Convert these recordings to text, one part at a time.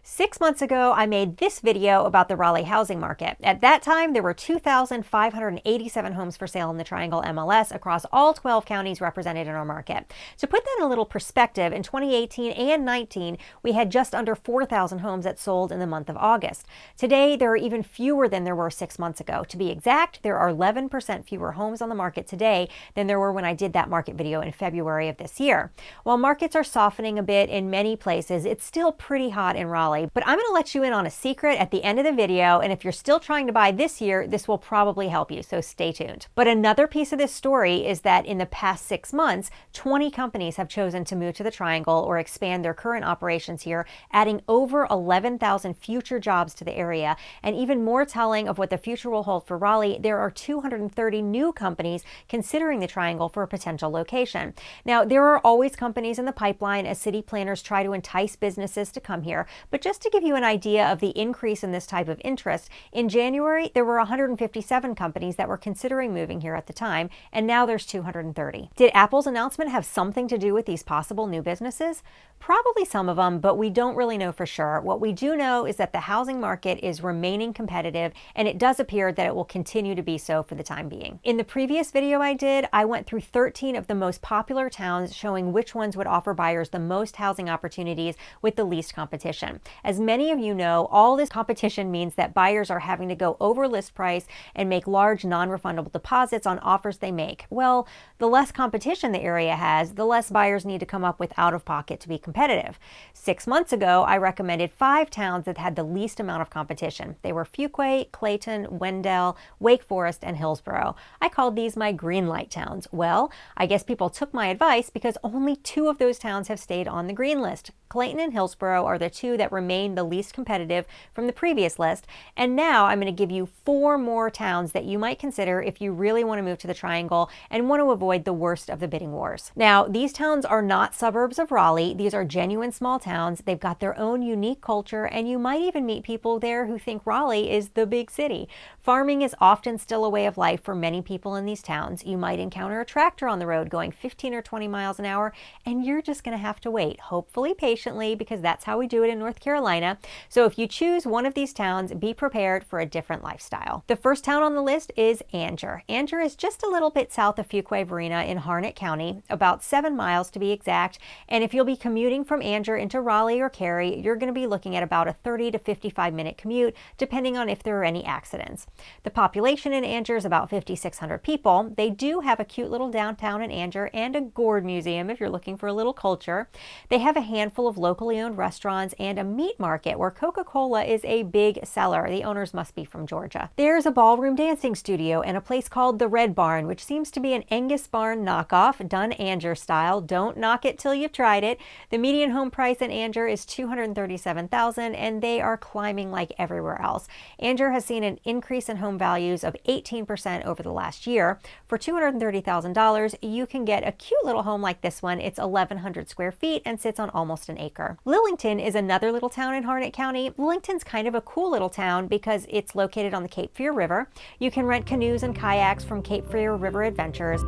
6 months ago, I made this video about the Raleigh housing market. At that time, there were 2,587 homes for sale in the Triangle MLS across all 12 counties represented in our market. To put that in a little perspective, in 2018 and 19, we had just under 4,000 homes that sold in the month of August. Today, there are even fewer than there were 6 months ago. To be exact, there are 11% fewer homes on the market today than there were when I did that market video in February of this year. While markets are softening a bit in many places, it's still pretty hot in Raleigh. But I'm going to let you in on a secret at the end of the video, and if you're still trying to buy this year, this will probably help you, so stay tuned. But another piece of this story is that in the past 6 months, 20 companies have chosen to move to the Triangle or expand their current operations here, adding over 11,000 future jobs to the area. And even more telling of what the future will hold for Raleigh, there are 230 new companies considering the Triangle for a potential location. Now, there are always companies in the pipeline as city planners try to entice businesses to come here, but just to give you an idea of the increase in this type of interest, in January, there were 157 companies that were considering moving here at the time, and now there's 230. Did Apple's announcement have something to do with these possible new businesses? Probably some of them, but we don't really know for sure. What we do know is that the housing market is remaining competitive, and it does appear that it will continue to be so for the time being. In the previous video I did, I went through 13 of the most popular towns, showing which ones would offer buyers the most housing opportunities with the least competition. As many of you know, all this competition means that buyers are having to go over list price and make large non-refundable deposits on offers they make. Well, the less competition the area has, the less buyers need to come up with out of pocket to be competitive. 6 months ago, I recommended 5 towns that had the least amount of competition. They were Fuquay, Clayton, Wendell, Wake Forest, and Hillsboro. I called these my green light towns. Well, I guess people took my advice because only 2 of those towns have stayed on the green list. Clayton and Hillsboro are the 2 that remain the least competitive from the previous list, and now I'm going to give you 4 more towns that you might consider if you really want to move to the Triangle and want to avoid the worst of the bidding wars. Now, these towns are not suburbs of Raleigh. These are genuine small towns. They've got their own unique culture, and you might even meet people there who think Raleigh is the big city. Farming is often still a way of life for many people in these towns. You might encounter a tractor on the road going 15 or 20 miles an hour, and you're just going to have to wait, hopefully patiently, because that's how we do it in North Carolina. So if you choose one of these towns, be prepared for a different lifestyle. The first town on the list is Angier. Angier is just a little bit south of Fuquay-Varina in Harnett County, about 7 miles to be exact. And if you'll be commuting from Angier into Raleigh or Cary, you're going to be looking at about a 30 to 55-minute commute, depending on if there are any accidents. The population in Angier is about 5,600 people. They do have a cute little downtown in Angier and a gourd museum if you're looking for a little culture. They have a handful of locally owned restaurants and a meat market where Coca-Cola is a big seller. The owners must be from Georgia. There's a ballroom dancing studio and a place called the Red Barn, which seems to be an Angus barn knockoff, done Angier style. Don't knock it till you've tried it. The median home price in Angier is $237,000, and they are climbing like everywhere else. Angier has seen an increase in home values of 18% over the last year. For $230,000, you can get a cute little home like this one. It's 1,100 square feet and sits on almost an acre. Lillington is another little town in Harnett County. Lillington's kind of a cool little town because it's located on the Cape Fear River. You can rent canoes and kayaks from Cape Fear River Adventures.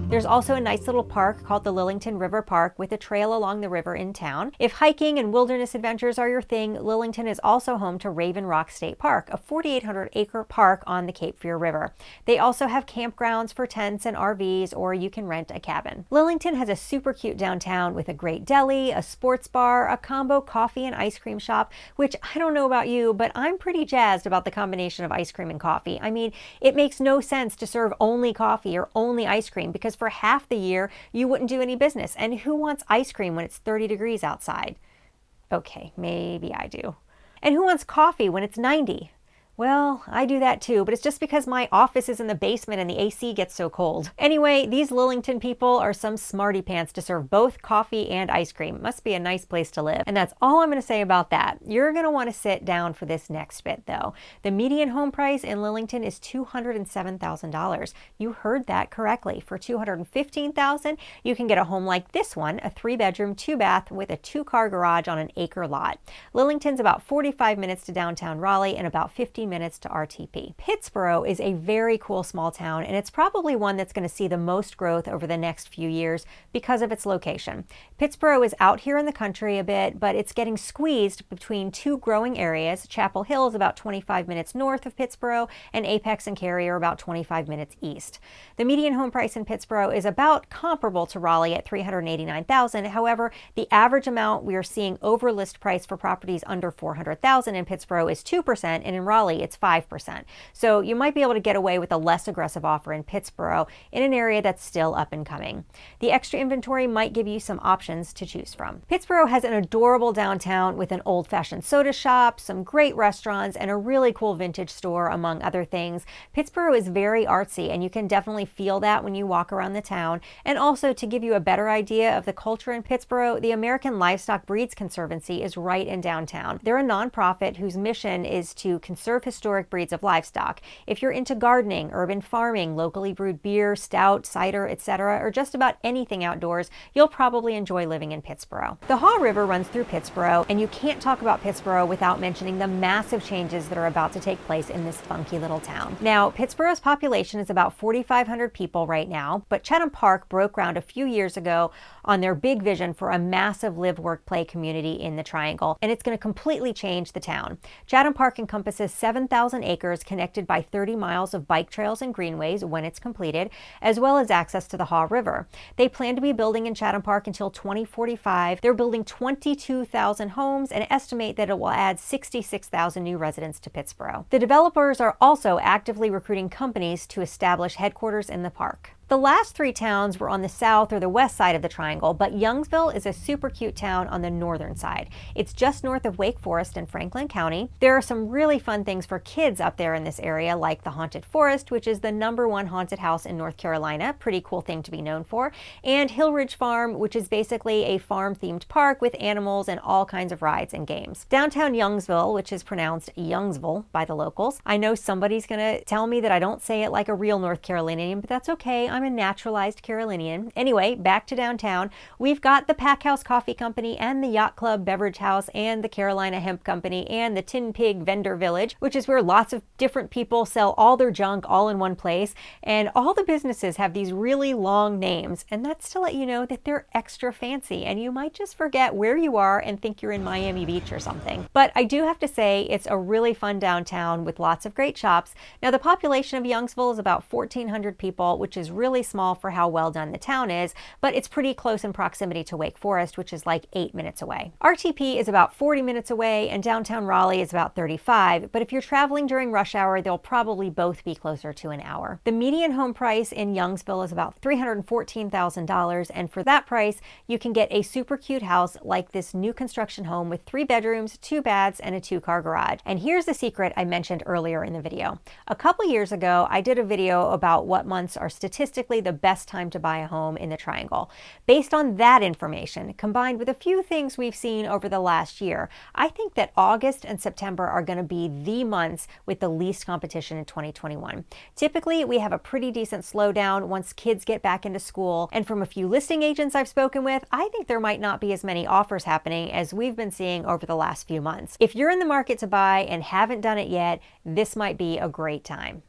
There's also a nice little park called the Lillington River Park with a trail along the river in town. If hiking and wilderness adventures are your thing, Lillington is also home to Raven Rock State Park, a 4,800-acre park on the Cape Fear River. They also have campgrounds for tents and RVs, or you can rent a cabin. Lillington has a super cute downtown with a great deli, a sports bar, a combo coffee and ice cream shop, which I don't know about you, but I'm pretty jazzed about the combination of ice cream and coffee. I mean, it makes no sense to serve only coffee or only ice cream because for half the year, you wouldn't do any business. And who wants ice cream when it's 30 degrees outside? Okay, maybe I do. And who wants coffee when it's 90? Well, I do that too, but it's just because my office is in the basement and the AC gets so cold. Anyway, these Lillington people are some smarty pants to serve both coffee and ice cream. Must be a nice place to live. And that's all I'm going to say about that. You're going to want to sit down for this next bit though. The median home price in Lillington is $207,000. You heard that correctly. For $215,000, you can get a home like this one, a 3-bedroom, 2-bath with a 2-car garage on an acre lot. Lillington's about 45 minutes to downtown Raleigh and about 50 15 minutes to RTP. Pittsboro is a very cool small town, and it's probably one that's going to see the most growth over the next few years because of its location. Pittsboro is out here in the country a bit, but it's getting squeezed between two growing areas. Chapel Hill is about 25 minutes north of Pittsboro, and Apex and Cary are about 25 minutes east. The median home price in Pittsboro is about comparable to Raleigh at $389,000. However, the average amount we are seeing over list price for properties under $400,000 in Pittsboro is 2%, and in Raleigh it's 5%. So you might be able to get away with a less aggressive offer in Pittsboro in an area that's still up and coming. The extra inventory might give you some options to choose from. Pittsboro has an adorable downtown with an old-fashioned soda shop, some great restaurants, and a really cool vintage store, among other things. Pittsboro is very artsy, and you can definitely feel that when you walk around the town. And also, to give you a better idea of the culture in Pittsboro, the American Livestock Breeds Conservancy is right in downtown. They're a nonprofit whose mission is to conserve historic breeds of livestock. If you're into gardening, urban farming, locally brewed beer, stout, cider, etc., or just about anything outdoors, you'll probably enjoy living in Pittsboro. The Haw River runs through Pittsboro, and you can't talk about Pittsboro without mentioning the massive changes that are about to take place in this funky little town. Now, Pittsboro's population is about 4,500 people right now, but Chatham Park broke ground a few years ago on their big vision for a massive live, work, play community in the Triangle, and it's going to completely change the town. Chatham Park encompasses 7,000 acres connected by 30 miles of bike trails and greenways when it's completed, as well as access to the Haw River. They plan to be building in Chatham Park until 2045. They're building 22,000 homes and estimate that it will add 66,000 new residents to Pittsboro. The developers are also actively recruiting companies to establish headquarters in the park. The last three towns were on the south or the west side of the Triangle, but Youngsville is a super cute town on the northern side. It's just north of Wake Forest in Franklin County. There are some really fun things for kids up there in this area, like the Haunted Forest, which is the #1 haunted house in North Carolina, pretty cool thing to be known for, and Hill Ridge Farm, which is basically a farm-themed park with animals and all kinds of rides and games. Downtown Youngsville, which is pronounced Youngsville by the locals. I know somebody's gonna tell me that I don't say it like a real North Carolinian, but that's okay. I'm a naturalized Carolinian. Anyway, back to downtown. We've got the Pack House Coffee Company and the Yacht Club Beverage House and the Carolina Hemp Company and the Tin Pig Vendor Village, which is where lots of different people sell all their junk all in one place. And all the businesses have these really long names, and that's to let you know that they're extra fancy, and you might just forget where you are and think you're in Miami Beach or something. But I do have to say, it's a really fun downtown with lots of great shops. Now, the population of Youngsville is about 1,400 people, which is really small for how well done the town is, but it's pretty close in proximity to Wake Forest, which is like 8 minutes away. RTP is about 40 minutes away, and downtown Raleigh is about 35, but if you're traveling during rush hour, they'll probably both be closer to an hour. The median home price in Youngsville is about $314,000, and for that price, you can get a super cute house like this new construction home with 3 bedrooms, 2 baths, and a 2-car garage. And here's the secret I mentioned earlier in the video. A couple years ago, I did a video about what months are statistically the best time to buy a home in the Triangle. Based on that information, combined with a few things we've seen over the last year, I think that August and September are going to be the months with the least competition in 2021. Typically, we have a pretty decent slowdown once kids get back into school, and from a few listing agents I've spoken with, I think there might not be as many offers happening as we've been seeing over the last few months. If you're in the market to buy and haven't done it yet, this might be a great time.